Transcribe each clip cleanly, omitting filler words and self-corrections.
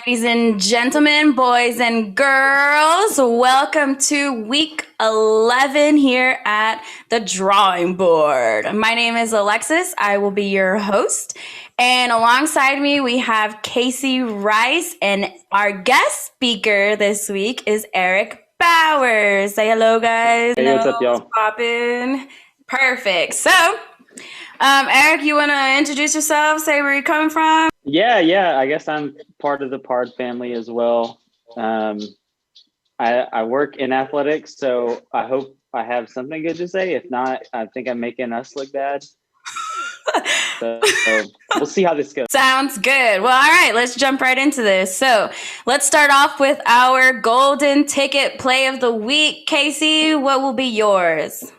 ladies and gentlemen, boys and girls. Welcome to week 11 here at the Drawing Board. My name is Alexis. I will be your host. And alongside me, we have Casey Rice. And our guest speaker this week is Eric Bowers. Say hello, guys. Hey, what's up, y'all? Poppin'. Perfect. So, Eric, you want to introduce yourself? Say where you're coming from? Yeah. I guess I'm part of the Pard family as well. I work in athletics, so I hope I have something good to say. If not, I think I'm making us look bad. So we'll see how this goes. Sounds good. Well, all right, let's jump right into this. So let's start off with our golden ticket play of the week. Casey, what will be yours?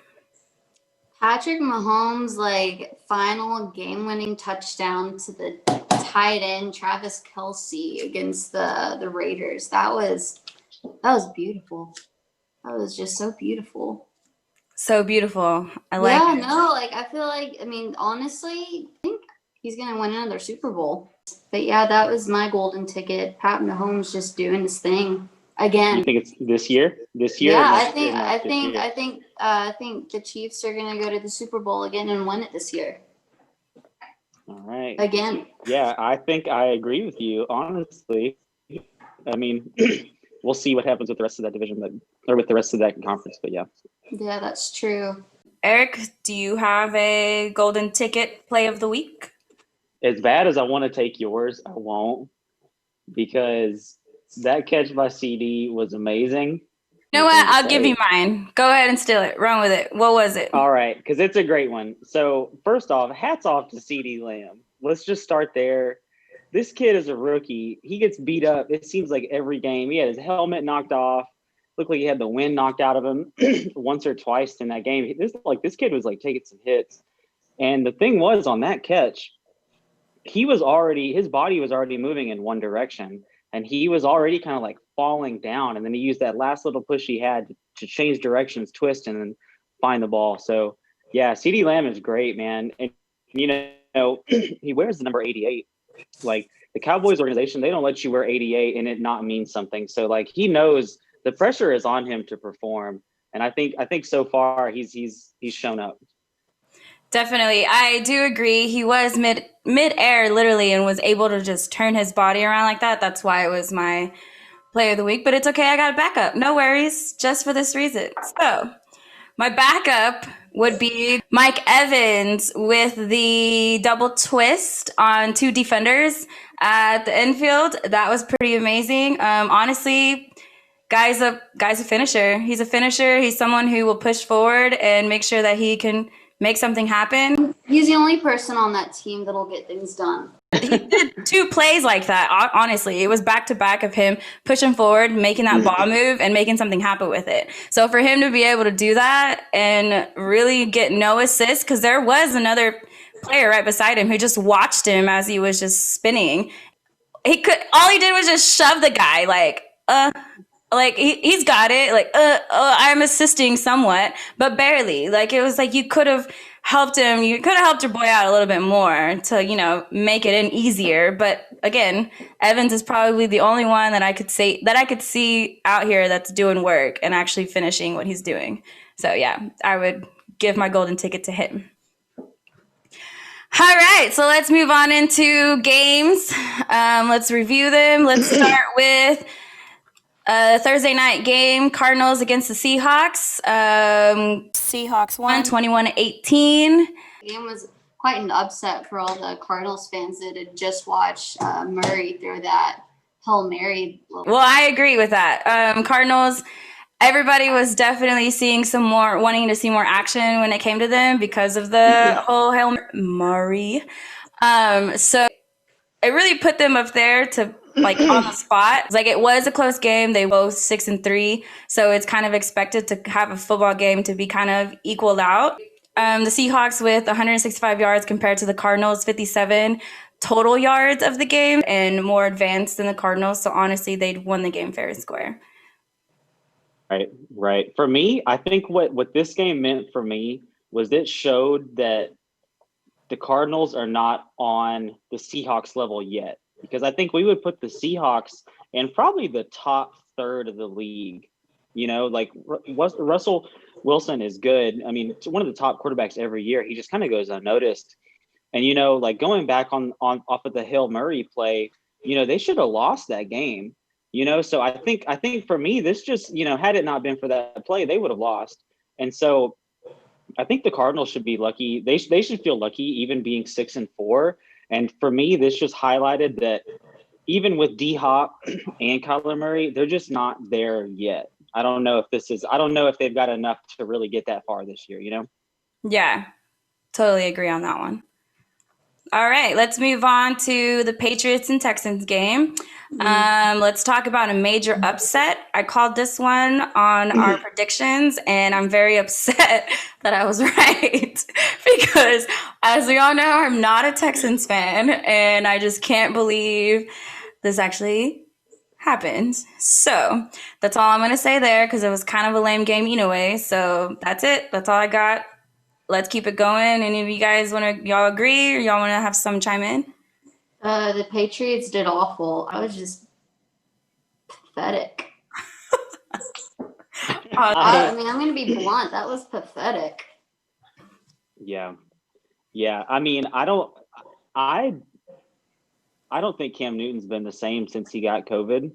Patrick Mahomes' final game-winning touchdown to the tight end Travis Kelce against the Raiders. That was beautiful. That was just so beautiful. So beautiful. I like it. I feel like, honestly, I think he's going to win another Super Bowl. But yeah, that was my golden ticket. Pat Mahomes just doing his thing again. You think it's this year? Yeah, I think the Chiefs are going to go to the Super Bowl again and win it this year. All right. Again. Yeah, I think I agree with you, honestly. I mean, we'll see what happens with the rest of that division, or with the rest of that conference, but yeah. Yeah, that's true. Eric, do you have a golden ticket play of the week? As bad as I want to take yours, I won't, because that catch by CD was amazing. You know what? I'll give you mine. Go ahead and steal it. Run with it. What was it? All right, because it's a great one. So first off, hats off to CD Lamb. Let's just start there. This kid is a rookie. He gets beat up. It seems like every game. He had his helmet knocked off. Looked like he had the wind knocked out of him once or twice in that game. This kid was taking some hits. And the thing was, on that catch, his body was already moving in one direction. And he was already kind of falling down. And then he used that last little push he had to change directions, twist, and then find the ball. So, yeah, CeeDee Lamb is great, man. And, he wears the number 88. The Cowboys organization, they don't let you wear 88 and it not mean something. So, he knows the pressure is on him to perform. And I think so far he's shown up. Definitely. I do agree. He was mid-air literally and was able to just turn his body around like that. That's why it was my play of the week. But it's okay. I got a backup. No worries. Just for this reason. So my backup would be Mike Evans with the double twist on two defenders at the infield. That was pretty amazing. Honestly, guy's a finisher. He's a finisher. He's someone who will push forward and make sure that he can make something happen. He's the only person on that team that'll get things done. He did two plays like that. Honestly, it was back to back of him pushing forward, making that ball move, and making something happen with it. So for him to be able to do that and really get no assist, because there was another player right beside him who just watched him as he was just spinning. All he did was just shove the guy he's got it. I'm assisting somewhat, but barely. It was you could have helped him. You could have helped your boy out a little bit more to, make it in easier. But again, Evans is probably the only one that I could see out here that's doing work and actually finishing what he's doing. So yeah, I would give my golden ticket to him. All right, so let's move on into games. Let's review them. Let's start with Thursday night game, Cardinals against the Seahawks. Seahawks won 21-18. The game was quite an upset for all the Cardinals fans that had just watched Murray throw that Hail Mary. Well, I agree with that. Cardinals, everybody was definitely wanting to see more action when it came to them because of the whole Hail Murray. So it really put them up there to on the spot. It was a close game. They both 6-3. So it's kind of expected to have a football game to be kind of equaled out. The Seahawks with 165 yards compared to the Cardinals, 57 total yards of the game and more advanced than the Cardinals. So honestly, they'd won the game fair and square. Right. For me, I think what this game meant for me was it showed that the Cardinals are not on the Seahawks level yet. because I think we would put the Seahawks in probably the top third of the league. You know, like Russell Wilson is good. I mean, one of the top quarterbacks every year. He just kind of goes unnoticed. And, you know, like going back on off of the Hail Murray play, you know, they should have lost that game, you know? So I think for me, this just, you know, had it not been for that play, they would have lost. And so I think the Cardinals should be lucky. They should feel lucky even being 6-4. And for me, this just highlighted that even with D-Hop and Kyler Murray, they're just not there yet. I don't know if they've got enough to really get that far this year, you know? Yeah, totally agree on that one. All right, let's move on to the Patriots and Texans game. Let's talk about a major upset. I called this one on our predictions, and I'm very upset that I was right because, as we all know, I'm not a Texans fan, and I just can't believe this actually happened. So that's all I'm going to say there because it was kind of a lame game anyway. So that's it. That's all I got. Let's keep it going. Any of you guys y'all agree or y'all want to have some chime in? The Patriots did awful. I was just pathetic. I mean, I'm going to be blunt. That was pathetic. Yeah. I mean, I don't think Cam Newton's been the same since he got COVID.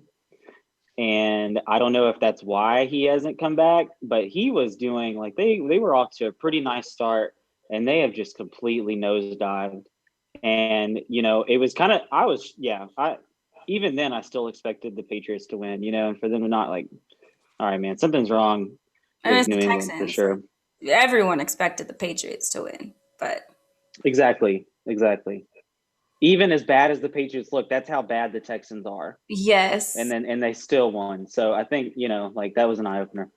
And I don't know if that's why he hasn't come back, but he was doing like they were off to a pretty nice start and they have just completely nosedived. And, you know, it was kind of, even then I still expected the Patriots to win, you know, and for them to not like, all right, man, something's wrong with New England for sure. Everyone expected the Patriots to win, but. Exactly. Even as bad as the Patriots look, that's how bad the Texans are. Yes. And they still won. So I think, you know, like that was an eye-opener.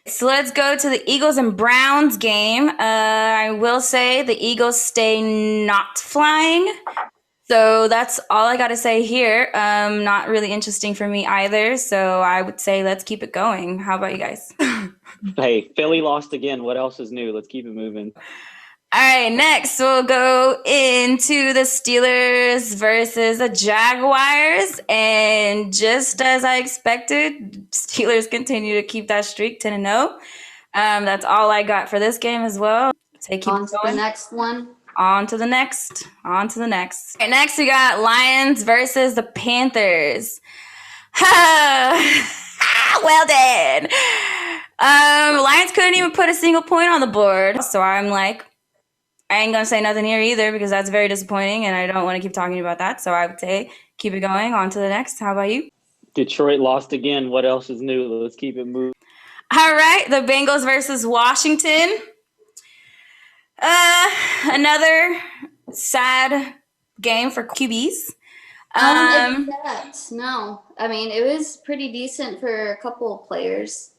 So let's go to the Eagles and Browns game. I will say the Eagles stay not flying. So that's all I got to say here. Not really interesting for me either. So I would say let's keep it going. How about you guys? Hey, Philly lost again. What else is new? Let's keep it moving. All right, next we'll go into the Steelers versus the Jaguars. And just as I expected, Steelers continue to keep that streak 10-0. That's all I got for this game as well. So keep on to the next one. On to the next. Okay, next we got Lions versus the Panthers. Well done. Lions couldn't even put a single point on the board. So I'm like, I ain't going to say nothing here either because that's very disappointing and I don't want to keep talking about that. So I would say keep it going. On to the next. How about you? Detroit lost again. What else is new? Let's keep it moving. All right. The Bengals versus Washington. Another sad game for QBs. No. I mean, it was pretty decent for a couple of players.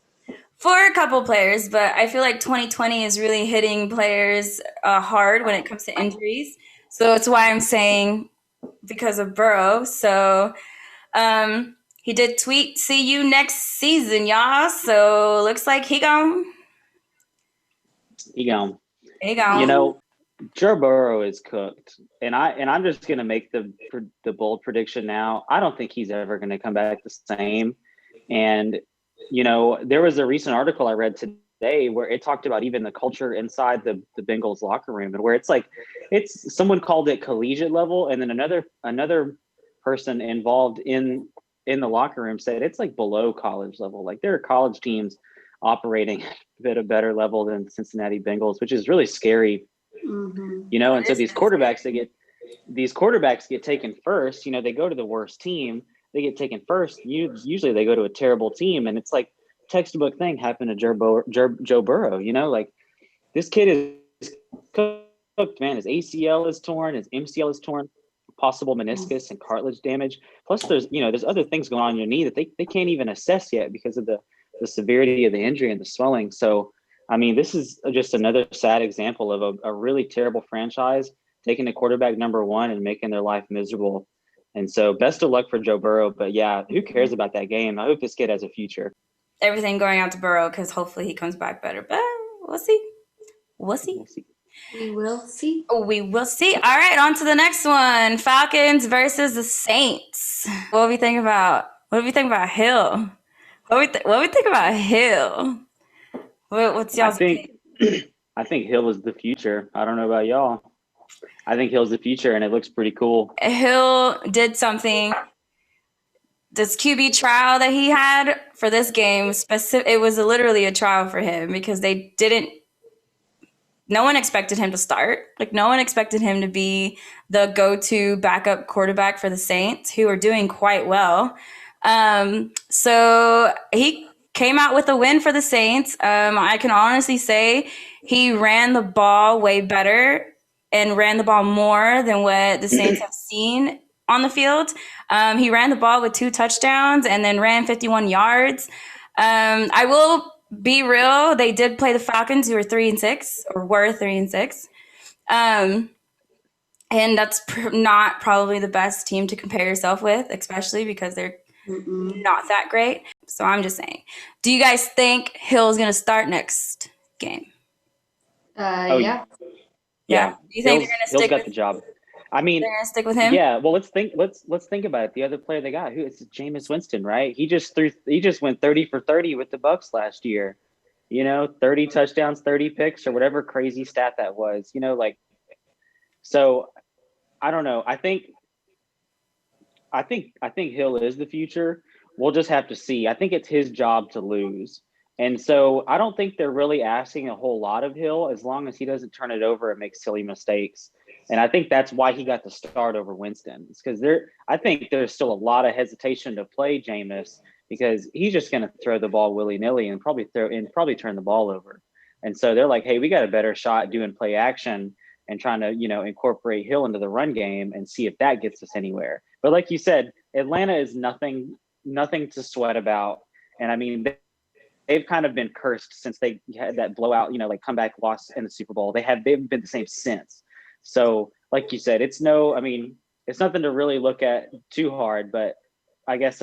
But I feel like 2020 is really hitting players hard when it comes to injuries. So that's why I'm saying because of Burrow. So he did tweet, "See you next season, y'all." So looks like he gone. You know, Joe Burrow is cooked, and I'm just gonna make the bold prediction now. I don't think he's ever gonna come back the same, and. You know, there was a recent article I read today where it talked about even the culture inside the Bengals locker room and where it's someone called it collegiate level. And then another person involved in the locker room said it's like below college level. Like there are college teams operating at a better level than Cincinnati Bengals, which is really scary, you know? And so these quarterbacks get taken first, you know, they go to the worst team. They get taken first. Usually they go to a terrible team, and it's like textbook thing happened to Joe Burrow. You know, like this kid is cooked, man. His ACL is torn, his MCL is torn, possible meniscus and cartilage damage. Plus, there's other things going on in your knee that they can't even assess yet because of the severity of the injury and the swelling. So, I mean, this is just another sad example of a really terrible franchise taking a quarterback number one and making their life miserable. And so best of luck for Joe Burrow. But, yeah, who cares about that game? I hope this kid has a future. Everything going out to Burrow because hopefully he comes back better. But we'll see. We will see. We will see. All right, on to the next one. Falcons versus the Saints. What do we think about? What do we think about Hill? What we think about Hill? What's I y'all's think I think Hill is the future. I don't know about y'all. I think Hill's the future, and it looks pretty cool. Hill did something. This QB trial that he had for this game, it was literally a trial for him because no one expected him to start. Like, no one expected him to be the go-to backup quarterback for the Saints, who are doing quite well. So he came out with a win for the Saints. I can honestly say he ran the ball way better and ran the ball more than what the Saints have seen on the field. He ran the ball with 2 touchdowns and then ran 51 yards. I will be real. They did play the Falcons, who were 3-6 or were 3-6. And that's not probably the best team to compare yourself with, especially because they're not that great. So I'm just saying. Do you guys think Hill's going to start next game? Yeah. Yeah. Do you think they're going to Hill's stick got the job. I mean, they're going to stick with him? yeah. Well, let's think about it. The other player they got, it's Jameis Winston, right? He just went 30 for 30 with the Bucs last year. 30 touchdowns, 30 picks, or whatever crazy stat that was. So I don't know. I think Hill is the future. We'll just have to see. I think it's his job to lose. And so I don't think they're really asking a whole lot of Hill as long as he doesn't turn it over and make silly mistakes. And I think that's why he got the start over Winston. It's because I think there's still a lot of hesitation to play Jameis because he's just going to throw the ball willy-nilly and probably turn the ball over. And so they're like, hey, we got a better shot doing play action and trying to, incorporate Hill into the run game and see if that gets us anywhere. But like you said, Atlanta is nothing to sweat about. And I mean, they've kind of been cursed since they had that blowout, comeback loss in the Super Bowl. They've been the same since. So like you said, it's nothing to really look at too hard, but I guess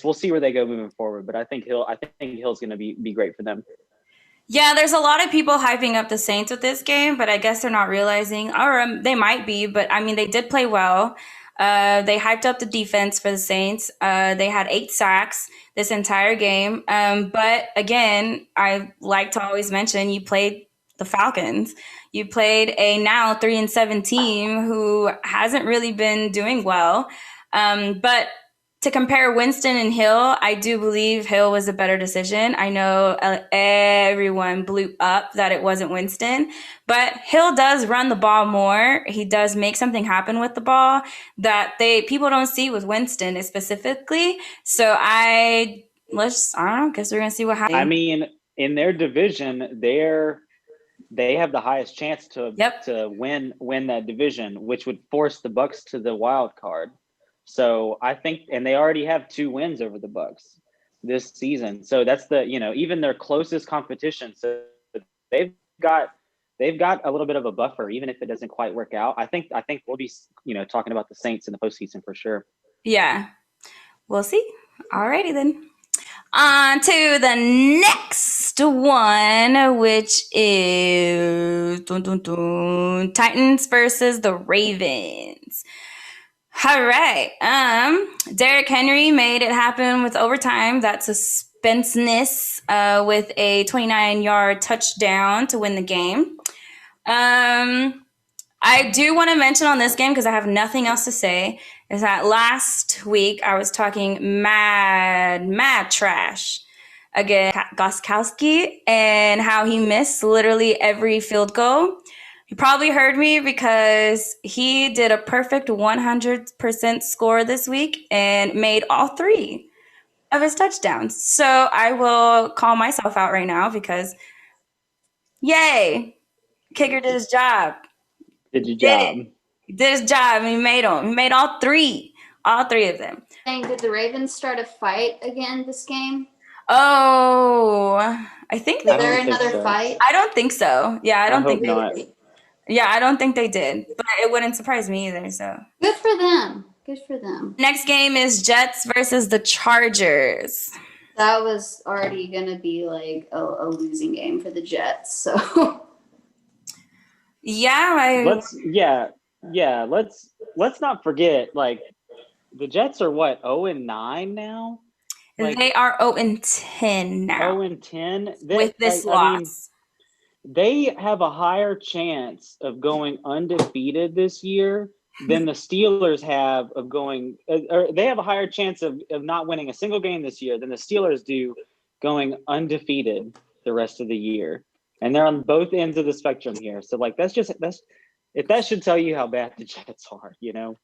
we'll see where they go moving forward. But I think Hill's going to be great for them. Yeah, there's a lot of people hyping up the Saints with this game, but I guess they're not realizing, or they might be, but I mean, they did play well. They hyped up the defense for the Saints. They had 8 sacks this entire game. But again, I like to always mention you played the Falcons. You played a now 3-7 team who hasn't really been doing well. But to compare Winston and Hill, I do believe Hill was a better decision. I know everyone blew up that it wasn't Winston, but Hill does run the ball more. He does make something happen with the ball that people don't see with Winston specifically. So I don't know, guess we're gonna see what happens. I mean, in their division, they have the highest chance to win that division, which would force the Bucs to the wild card. So I think, and they already have 2 wins over the Bucs this season. So that's even their closest competition. So they've got a little bit of a buffer, even if it doesn't quite work out. I think we'll be, talking about the Saints in the postseason for sure. Yeah, we'll see. Alrighty then. On to the next one, which is Titans versus the Ravens. All right. Derrick Henry made it happen with overtime. That suspenseness with a 29-yard touchdown to win the game. I do want to mention on this game, because I have nothing else to say, is that last week I was talking mad trash against Gostkowski and how he missed literally every field goal. You probably heard me because he did a perfect 100% score this week and made all 3 of his touchdowns. So I will call myself out right now because, yay, kicker did his job. Did your job. He did his job and he made them. He made all 3 of them. Did the Ravens start a fight again this game? Oh, I think Is there another fight? I don't think so. Yeah, I don't think not. Yeah, I don't think they did, but it wouldn't surprise me either. So good for them. Next game is Jets versus the Chargers. That was already gonna be like a losing game for the Jets. So Yeah, Let's not forget, like, the Jets are what, 0-9 now? Like they are 0-10 now 0-10. with That, this I mean, loss. they have a higher chance of going undefeated this year than the Steelers have of going, or they have a higher chance of not winning a single game this year than the Steelers do going undefeated the rest of the year. And they're on both ends of the spectrum here. So, like, that's if that should tell you how bad the Jets are, you know?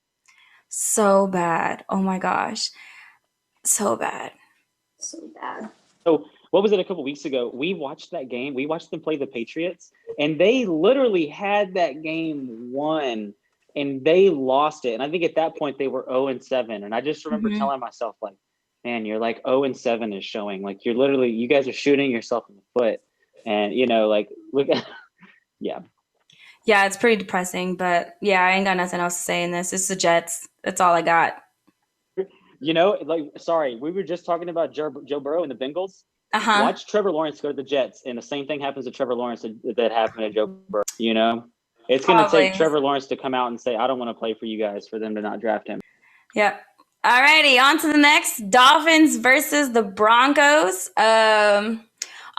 So bad. Oh my gosh. So bad. So bad. So what was it a couple weeks ago? We watched that game. We watched them play the Patriots, and they literally had that game won, and they lost it. And I think at that point they were 0-7. And I just remember Mhm. telling myself, like, man, you're like 0-7 is showing. Like, you're literally, you guys are shooting yourself in the foot. And, you know, like, look at, yeah. Yeah, it's pretty depressing, but yeah, I ain't got nothing else to say in this. It's the Jets. That's all I got. You know, like, sorry, we were just talking about Joe Burrow and the Bengals. Uh-huh. Watch Trevor Lawrence go to the Jets, and the same thing happens to Trevor Lawrence that happened to Joe Burrow. You know, it's going to take Probably. Trevor Lawrence to come out and say, "I don't want to play for you guys," for them to not draft him. Yep. Alrighty, on to the next. Dolphins versus the Broncos.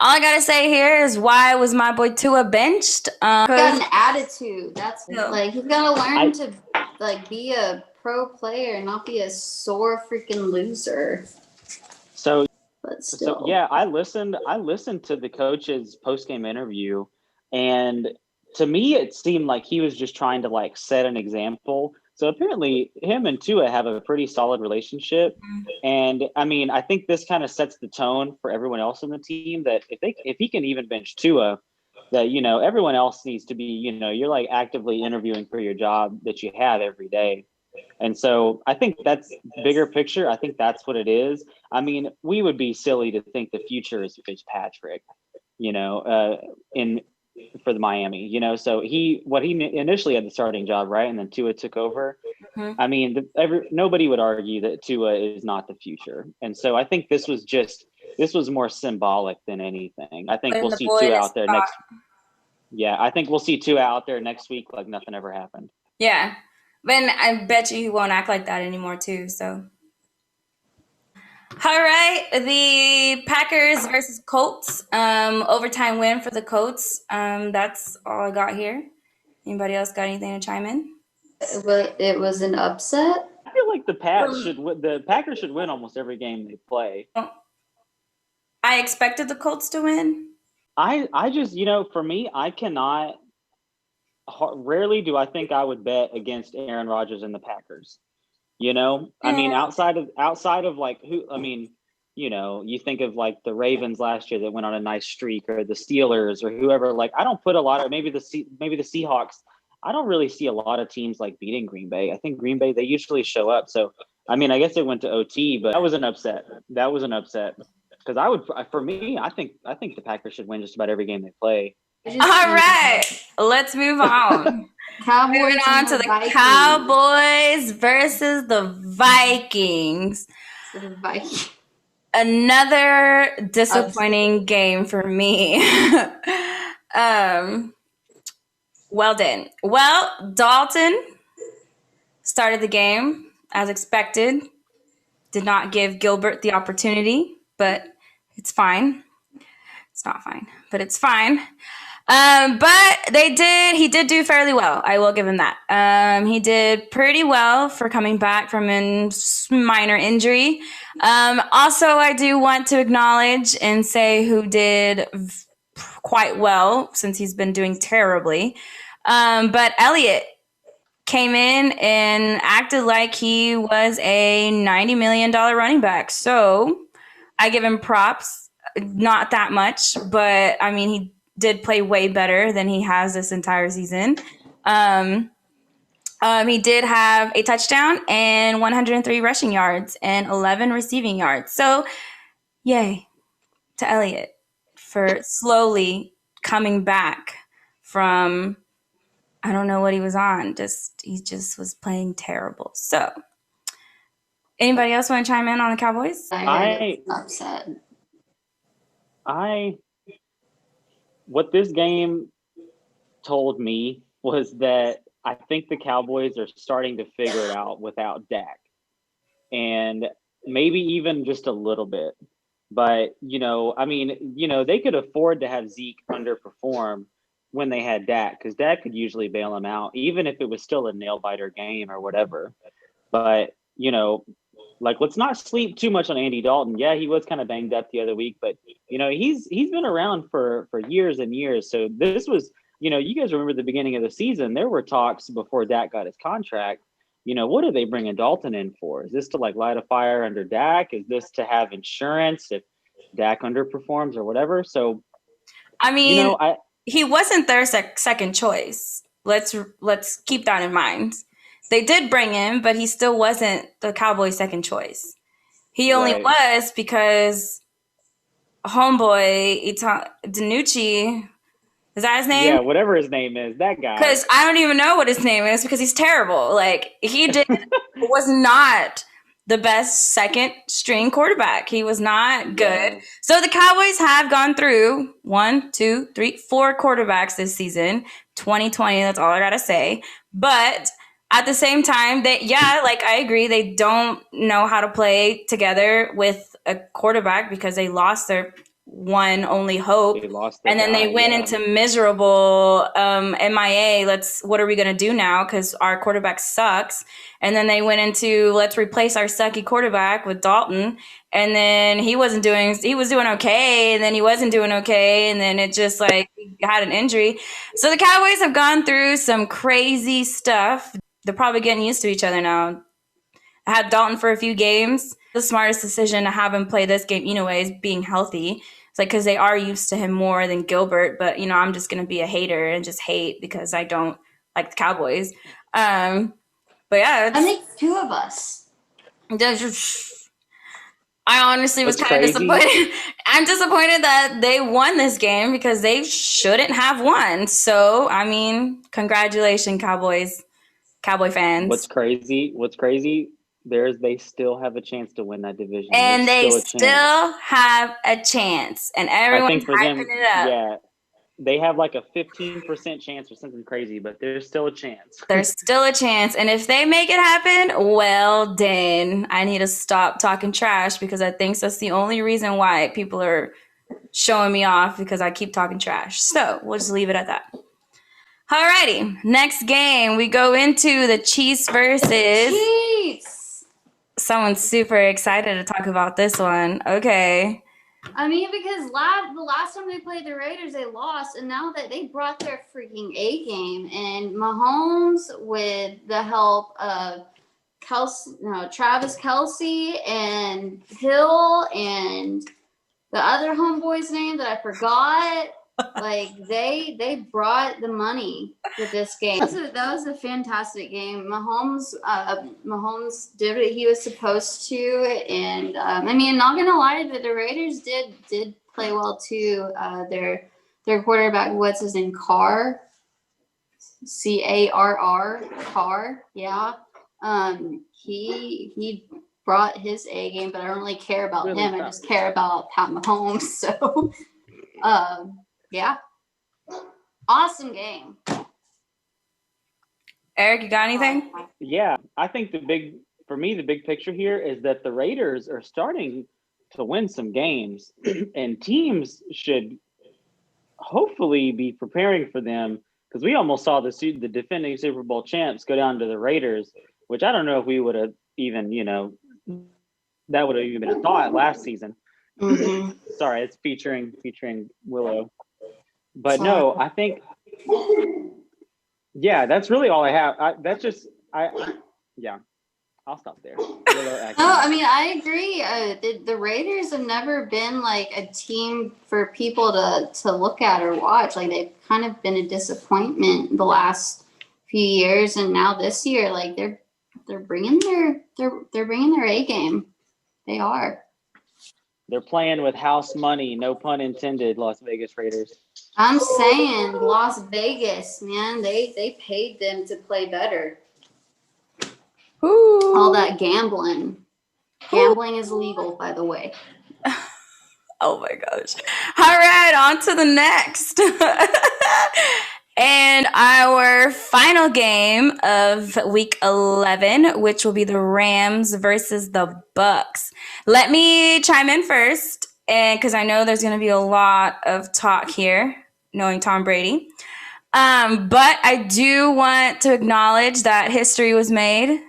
All I gotta say here is why was my boy Tua benched? Got an attitude. That's Yeah. like he's gotta learn to like be a pro player, not be a sore freaking loser. So, But still, yeah, I listened to the coach's post-game interview, and to me it seemed like he was just trying to, like, set an example. So apparently him and Tua have a pretty solid relationship. And I mean, I think this kind of sets the tone for everyone else in the team, that if he can even bench Tua, that, you know, everyone else needs to be, you know, you're like actively interviewing for your job that you have every day. And so I think that's bigger picture. I think that's what it is. I mean, we would be silly to think the future is Fitzpatrick, you know, in for the Miami, you know. So he initially had the starting job, right, and then Tua took over. Mhm. I mean, nobody would argue that Tua is not the future, and so I think this was more symbolic than anything. I think Putting we'll the see boy in Tua his out there spot. next. Yeah, I think we'll see Tua out there next week like nothing ever happened. Yeah. But I bet you he won't act like that anymore too, so. All right, the Packers versus Colts. Overtime win for the Colts. That's all I got here. Anybody else got anything to chime in? it was an upset. I feel like the Packers should win almost every game they play. I expected the Colts to win. I just, you know, for me, I cannot. Rarely do I think I would bet against Aaron Rodgers and the Packers. You know, I mean, outside of like who, I mean, you know, you think of like the Ravens last year that went on a nice streak, or the Steelers, or whoever. Like, I don't put a lot of, maybe the Seahawks. I don't really see a lot of teams like beating Green Bay. I think Green Bay, they usually show up. So, I mean, I guess it went to OT, but that was an upset. Because for me, I think the Packers should win just about every game they play. All right, let's move on. Cowboys Moving on to the Vikings. Cowboys versus the Vikings. The Vikings. Another disappointing game for me. Well done. Well, Dalton started the game as expected. Did not give Gilbert the opportunity, but it's fine. It's not fine, but it's fine. But he did do fairly well. I will give him that. He did pretty well for coming back from a minor injury. Also, I do want to acknowledge and say who did quite well, since he's been doing terribly. But Elliott came in and acted like he was a $90 million running back. So I give him props. Not that much, but I mean, he did play way better than he has this entire season. He did have a touchdown and 103 rushing yards and 11 receiving yards. So, yay to Elliott for slowly coming back from, I don't know what he was on. He just was playing terrible. So, anybody else want to chime in on the Cowboys? Upset. What this game told me was that I think the Cowboys are starting to figure it out without Dak, and maybe even just a little bit. But I mean, they could afford to have Zeke underperform when they had Dak, because Dak could usually bail him out, even if it was still a nail biter game or whatever. But like, let's not sleep too much on Andy Dalton. Yeah, he was kind of banged up the other week, but he's been around for years and years. So this was, you guys remember the beginning of the season, there were talks before Dak got his contract. What are they bringing Dalton in for? Is this to like light a fire under Dak? Is this to have insurance if Dak underperforms or whatever? So, I mean, he wasn't their second choice. Let's keep that in mind. They did bring him, but he still wasn't the Cowboys' second choice. He only was because homeboy Danucci, is that his name? Yeah, whatever his name is, that guy. Because I don't even know what his name is because he's terrible. Like, he was not the best second string quarterback. He was not good. Yeah. So the Cowboys have gone through 1, 2, 3, 4 quarterbacks this season. 2020, that's all I gotta say. But at the same time, I agree, they don't know how to play together with a quarterback because they lost their one only hope, and then they went into miserable MIA. What are we gonna do now? Because our quarterback sucks. And then they went into let's replace our sucky quarterback with Dalton. And then he was doing okay, and then he wasn't doing okay, and then it just like he had an injury. So the Cowboys have gone through some crazy stuff. They're probably getting used to each other now. I had Dalton for a few games. The smartest decision to have him play this game anyways, being healthy. It's like, because they are used to him more than Gilbert, but I'm just going to be a hater and just hate because I don't like the Cowboys. But yeah. I think 2 of us. I honestly was kind of disappointed. I'm disappointed that they won this game because they shouldn't have won. So, I mean, congratulations, Cowboys. Cowboy fans. What's crazy? They still have a chance to win that division. And they still have a chance. And everyone's hyping it up. Yeah. They have like a 15% chance or something crazy, but there's still a chance. There's still a chance. And if they make it happen, well, then I need to stop talking trash because I think that's the only reason why people are showing me off, because I keep talking trash. So we'll just leave it at that. Alrighty, next game, we go into the Chiefs versus Chiefs. Someone's super excited to talk about this one. Okay. I mean, because the last time they played the Raiders, they lost, and now that they brought their freaking A game, and Mahomes, with the help of Travis Kelce and Hill and the other homeboy's name that I forgot. Like they brought the money with this game. That was a fantastic game. Mahomes did what he was supposed to, and I mean, not gonna lie, the Raiders did play well too. Their quarterback, what's his name, Carr, Carr, Carr, yeah. He brought his A game, but I don't really care about him. I just care about Pat Mahomes. So, yeah. Awesome game. Eric, you got anything? Yeah, I think the big picture here is that the Raiders are starting to win some games, and teams should hopefully be preparing for them, because we almost saw the defending Super Bowl champs go down to the Raiders, which I don't know if we would have even, that would have even been a thought last season. Mm-hmm. Sorry, it's featuring Willow. But no, I think, yeah, that's really all I have. I'll stop there. I mean, I agree. The Raiders have never been like a team for people to look at or watch. Like, they've kind of been a disappointment the last few years, and now this year, like they're bringing their A game. They are. They're playing with house money, no pun intended, Las Vegas Raiders. I'm saying Las Vegas, man, they paid them to play better. Ooh. All that gambling. Gambling is legal, by the way. Oh my gosh. All right, on to the next. And our final game of week 11, which will be the Rams versus the Bucks. Let me chime in first, and because I know there's going to be a lot of talk here, knowing Tom Brady. But I do want to acknowledge that history was made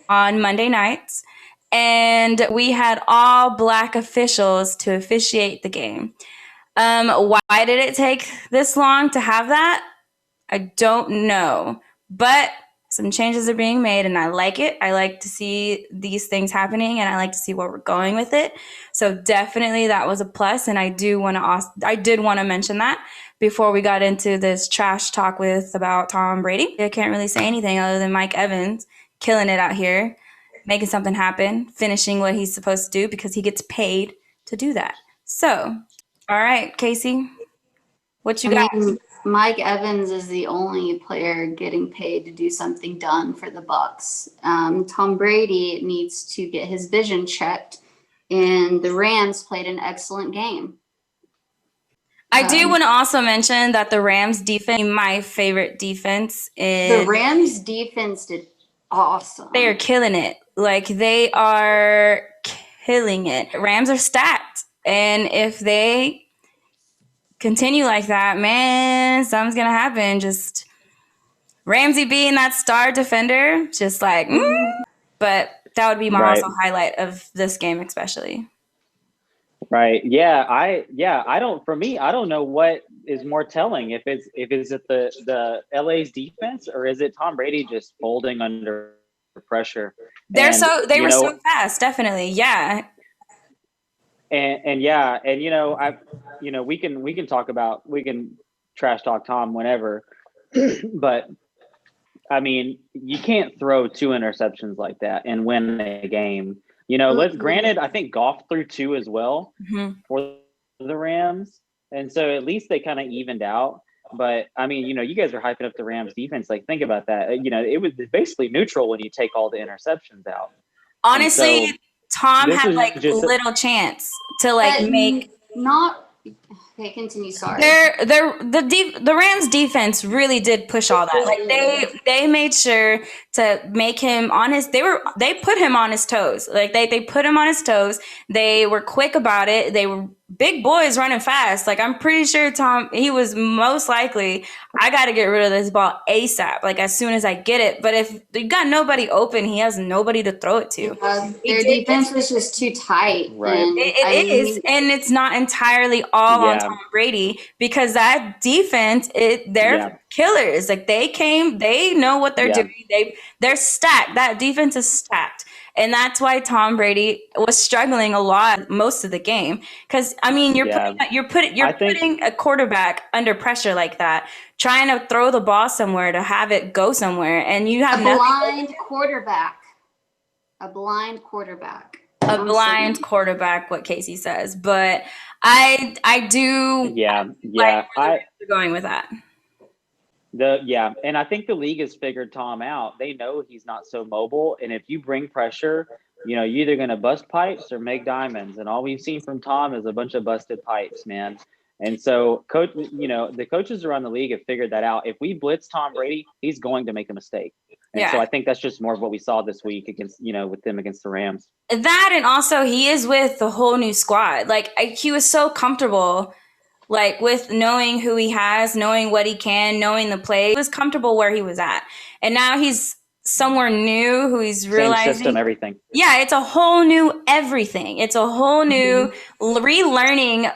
on Monday nights, and we had all Black officials to officiate the game. Why did it take this long to have that? I don't know, but some changes are being made and I like it. I like to see these things happening and I like to see where we're going with it. So definitely that was a plus. And I did want to mention that before we got into this trash talk about Tom Brady. I can't really say anything other than Mike Evans killing it out here, making something happen, finishing what he's supposed to do because he gets paid to do that. So, all right, Casey, what you got? Mike Evans is the only player getting paid to do something done for the Bucks. Tom Brady needs to get his vision checked, and the Rams played an excellent game. I do want to also mention that the Rams defense, my favorite defense is... The Rams defense did awesome. They are killing it. Like, they are killing it. Rams are stacked. And if they continue like that, man, something's going to happen. Just Ramsey being that star defender, just like, But that would be my also highlight of this game, especially. Right. Yeah. I don't know what is more telling, if it's at the LA's defense or is it Tom Brady just folding under pressure. They were so fast, definitely. Yeah. And we can trash talk Tom whenever, but I mean, you can't throw 2 interceptions like that and win a game. Granted, I think Goff threw 2 as well for the Rams. And so at least they kind of evened out. But I mean, you guys are hyping up the Rams defense. Like, think about that. It was basically neutral when you take all the interceptions out. Honestly, Tom had little chance to make. Okay, continue. Sorry. The Rams defense really did push all that. Like, they made sure to make him on his. They put him on his toes. Like, they put him on his toes. They were quick about it. They were big boys running fast. Like, I'm pretty sure Tom, he was most likely, I got to get rid of this ball ASAP. Like, as soon as I get it. But if you got nobody open, he has nobody to throw it to. Their defense was just too tight. Right. And it is, and it's not entirely all on Tom Brady, because that defense, they're killers. Like, they know what they're doing. They're stacked. That defense is stacked. And that's why Tom Brady was struggling a lot most of the game. Because, I mean, you're putting a quarterback under pressure like that, trying to throw the ball somewhere to have it go somewhere, and you have a blind quarterback. A blind quarterback. What Casey says. But I do. Like where they're going with that. And I think the league has figured Tom out. They know he's not so mobile, and if you bring pressure, you're either going to bust pipes or make diamonds. And all we've seen from Tom is a bunch of busted pipes, man. And so, the coaches around the league have figured that out. If we blitz Tom Brady, he's going to make a mistake. And so I think that's just more of what we saw this week against, with them against the Rams. That, and also he is with the whole new squad. Like, he was so comfortable. Like, with knowing who he has, knowing what he can, knowing the play, he was comfortable where he was at. And now he's somewhere new who he's realizing. Same system, everything. Yeah, it's a whole new everything. It's a whole new relearning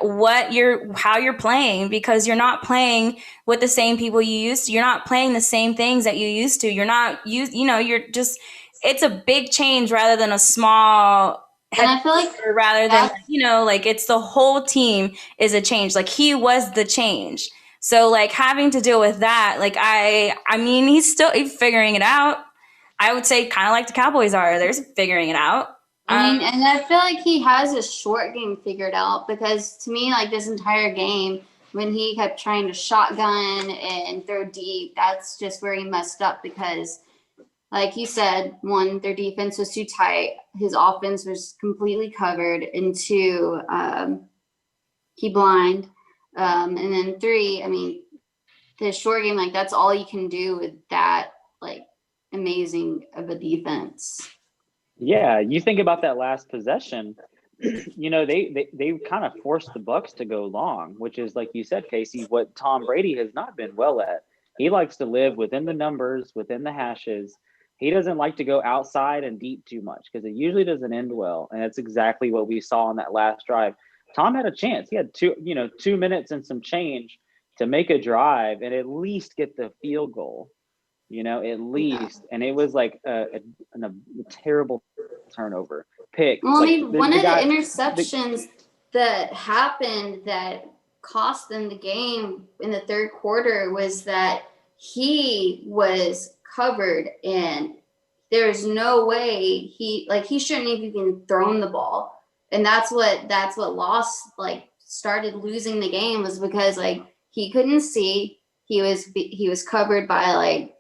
how you're playing, because you're not playing with the same people you used to. You're not playing the same things that you used to. You're not, you're just, it's a big change rather than a small. And I feel like rather than, it's the whole team is a change. Like, he was the change. So, like, having to deal with that, like, I mean, he's figuring it out. I would say kind of like the Cowboys are. They're figuring it out. I mean, and I feel like he has a short game figured out, because to me, like, this entire game, when he kept trying to shotgun and throw deep, that's just where he messed up, because like you said, 1, their defense was too tight. His offense was completely covered. And 2, he blind. And then 3, I mean, the short game, like that's all you can do with that like amazing of a defense. Yeah, you think about that last possession. You know, they kind of forced the Bucs to go long, which is, like you said, Casey, what Tom Brady has not been well at. He likes to live within the numbers, within the hashes. He doesn't like to go outside and deep too much because it usually doesn't end well. And that's exactly what we saw on that last drive. Tom had a chance. He had 2 minutes and some change to make a drive and at least get the field goal, at least. And it was like a terrible turnover pick. Well, I like mean, one of the interceptions that happened that cost them the game in the third quarter was that he was covered and there's no way he shouldn't have even thrown the ball. And that's what started losing the game, was because like he couldn't see. He was covered by like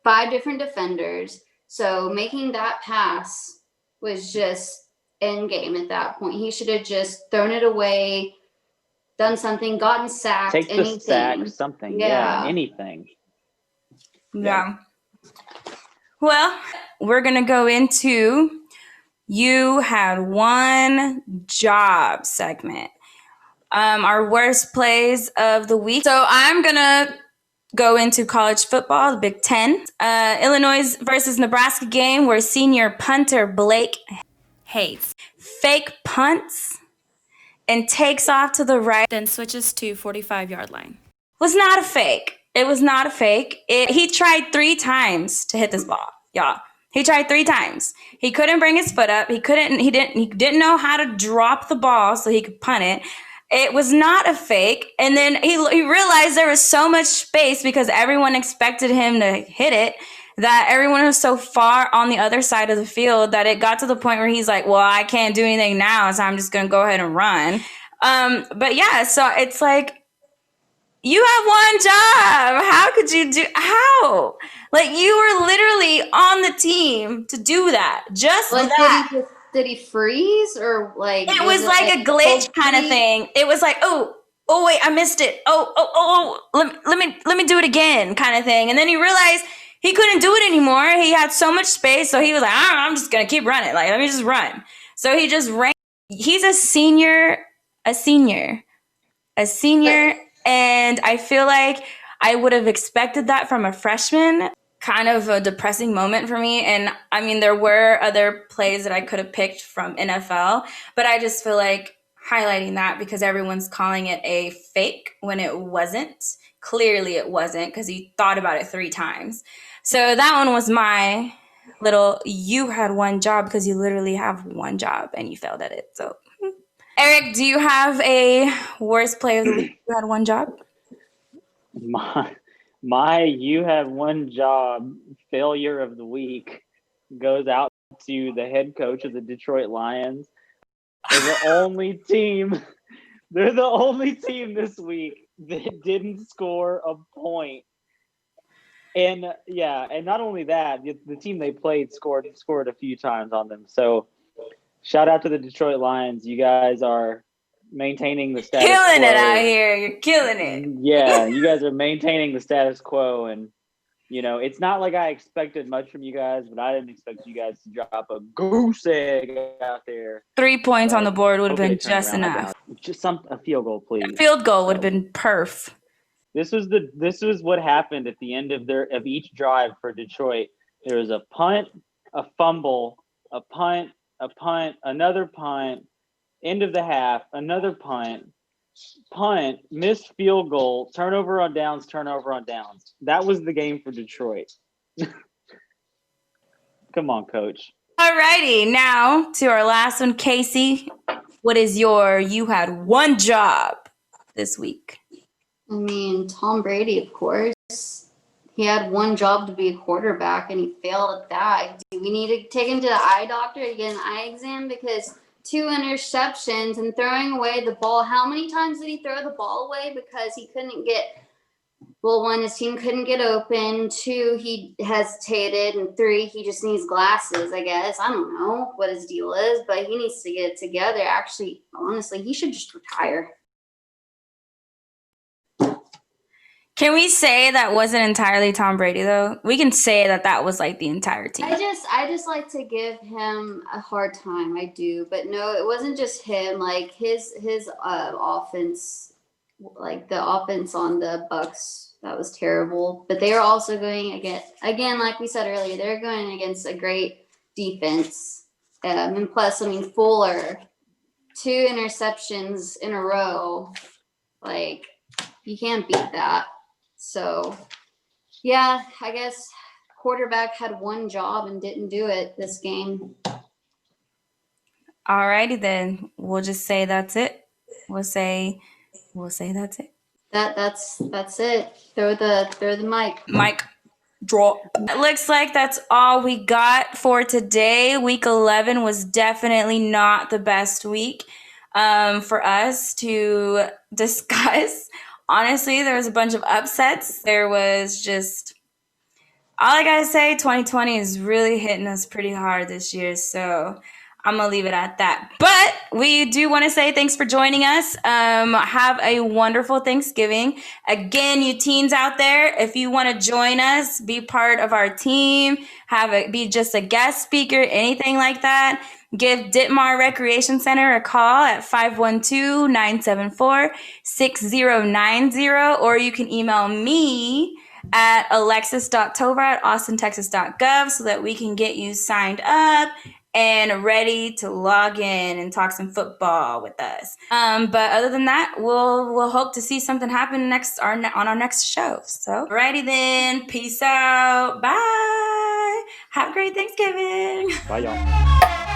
5 different defenders. So making that pass was just end game at that point. He should have just thrown it away, done something, gotten sacked, take anything. the sack, something. Yeah, anything. Yeah. Well, we're going to go into You Had One Job segment. Our worst plays of the week. So I'm going to go into college football, the Big Ten. Illinois versus Nebraska game where senior punter Blake hates fake punts and takes off to the right, then switches to 45-yard line. Was not a fake. It was not a fake. He tried 3 times to hit this ball, y'all. He tried 3 times. He couldn't bring his foot up. He didn't know how to drop the ball so he could punt it. It was not a fake. And then he realized there was so much space because everyone expected him to hit it, that everyone was so far on the other side of the field that it got to the point where he's like, well, I can't do anything now, so I'm just going to go ahead and run. But yeah, so it's like, you have one job. How could you how? Like, you were literally on the team to do that. Just like that. Did he freeze, or like it was like a glitch kind of thing? It was like, oh wait, I missed it. Let me do it again, kind of thing. And then he realized he couldn't do it anymore. He had so much space, so he was like, I'm just gonna keep running. Like, let me just run. So he just ran. He's a senior, and I feel like I would have expected that from a freshman. Kind of a depressing moment for me. And I mean, there were other plays that I could have picked from NFL, but I just feel like highlighting that because everyone's calling it a fake when it wasn't. Clearly it wasn't, because he thought about it 3 times. So that one was my little, you had one job, because you literally have one job and you failed at it. So Eric, do you have a worst play of the week? You had one job? My you had one job failure of the week goes out to the head coach of the Detroit Lions. They're the only team this week that didn't score a point. And and not only that, the team they played scored a few times on them. So shout out to the Detroit Lions. You guys are maintaining the status quo. Killing it out here. You're killing it. Yeah, you guys are maintaining the status quo. And, it's not like I expected much from you guys, but I didn't expect you guys to drop a goose egg out there. 3 points on the board would have been just enough. Just a field goal, please. A field goal would have been perf. This was what happened at the end of each drive for Detroit. There was a punt, a fumble, a punt, another punt, end of the half, another punt, missed field goal, turnover on downs. That was the game for Detroit. Come on, coach. All righty, now to our last one. Casey, what is you had one job this week? I mean, Tom Brady, of course. He had one job to be a quarterback, and he failed at that. Do we need to take him to the eye doctor to get an eye exam? Because 2 interceptions and throwing away the ball. How many times did he throw the ball away? Because he couldn't get, 1, his team couldn't get open. 2, he hesitated. And 3, he just needs glasses, I guess. I don't know what his deal is, but he needs to get it together. Actually, honestly, he should just retire. Can we say that wasn't entirely Tom Brady though? We can say that was like the entire team. I just like to give him a hard time. I do, but no, it wasn't just him. Like his offense, like the offense on the Bucks, that was terrible. But they are also going again, like we said earlier, they're going against a great defense. And plus, I mean, Fuller, 2 interceptions in a row, like you can't beat that. So, yeah, I guess quarterback had one job and didn't do it this game. Alrighty then. We'll just say that's it. We'll say that's it. That's it. Throw the mic. Mic drop. It looks like that's all we got for today. Week 11 was definitely not the best week for us to discuss. Honestly, there was a bunch of upsets. There was just, all I gotta say, 2020 is really hitting us pretty hard this year. So I'm gonna leave it at that. But we do want to say thanks for joining us. Have a wonderful Thanksgiving. Again, you teens out there, if you want to join us, be part of our team, be just a guest speaker, anything like that, give Dittmar Recreation Center a call at 512-974-6090, or you can email me at alexis.tovar@austintexas.gov so that we can get you signed up and ready to log in and talk some football with us. But other than that, we'll hope to see something happen on our next show. So, alrighty then. Peace out. Bye. Have a great Thanksgiving. Bye, y'all.